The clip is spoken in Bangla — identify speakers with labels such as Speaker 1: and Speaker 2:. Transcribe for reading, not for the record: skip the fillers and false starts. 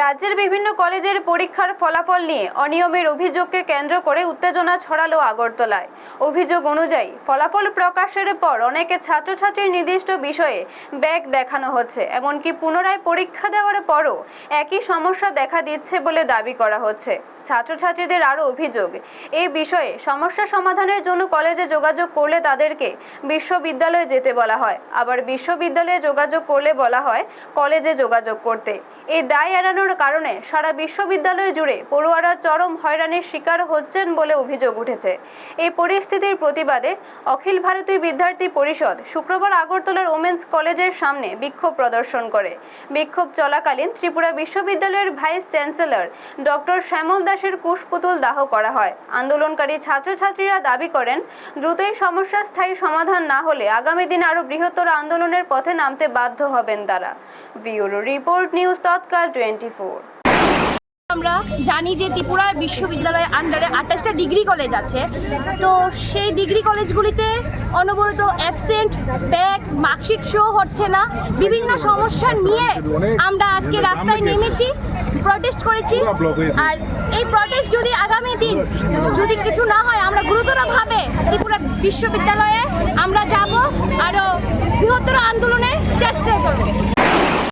Speaker 1: রাজ্যের বিভিন্ন কলেজের পরীক্ষার ফলাফল নিয়ে অনিয়মের অভিযোগকে কেন্দ্র করে উত্তেজনা ছড়ালো আগরতলায়। অভিযোগ অনুযায়ী ফলাফল প্রকাশের পর অনেকে ছাত্রছাত্রীর নির্দিষ্ট বিষয়ে ব্যাগ দেখানো হচ্ছে, এমনকি পুনরায় পরীক্ষা দেওয়ার পরও একই সমস্যা দেখা দিচ্ছে বলে দাবি করা হচ্ছে। ছাত্রছাত্রীদের আরও অভিযোগ, এই বিষয়ে সমস্যা সমাধানের জন্য কলেজে যোগাযোগ করলে তাদেরকে বিশ্ববিদ্যালয়ে যেতে বলা হয়, আবার বিশ্ববিদ্যালয়ে যোগাযোগ করলে বলা হয় কলেজে যোগাযোগ করতে। এই দায় এড়ানোর কারণে সারা বিশ্ববিদ্যালয় জুড়ে পড়ুয়ারা চরম হয়রানির শিকার হচ্ছেন বলে অভিযোগ উঠেছে। এই পরিস্থিতির প্রতিবাদে অখিল ভারতীয় বিদ্যার্থী পরিষদ শুক্রবার আগরতলার ওমেন্স কলেজের সামনে বিক্ষোভ প্রদর্শন করে। বিক্ষোভ চলাকালীন ত্রিপুরা বিশ্ববিদ্যালয়ের ভাইস চ্যান্সেলর ডক্টর শ্যামল দাসের কুশপুতুল দাহ করা হয়। আন্দোলনকারী ছাত্রছাত্রীরা দাবি করেন, দ্রুতই সমস্যার স্থায়ী সমাধান না হলে আগামী দিনে আরো বৃহত্তর আন্দোলনের পথে নামতে বাধ্য হবেন তারা। ব্যুরো রিপোর্ট, নিউজ তৎকাল 24।
Speaker 2: আমরা জানি যে ত্রিপুরা বিশ্ববিদ্যালয়ের আন্ডারে 28টা ডিগ্রি কলেজ আছে। তো সেই ডিগ্রি কলেজগুলিতে অনবরত অ্যাবসেন্ট, ব্যাক, মার্কশিট শো হচ্ছে না। বিভিন্ন সমস্যা নিয়ে আমরা আজকে রাস্তায় নেমেছি, প্রটেস্ট করেছি। আর এই প্রটেস্ট যদি আগামী দিন যদি কিছু না হয়, আমরা গুরুতরভাবে ত্রিপুরা বিশ্ববিদ্যালয়ে আমরা যাব, আরও বৃহত্তর আন্দোলনের চেষ্টা করব।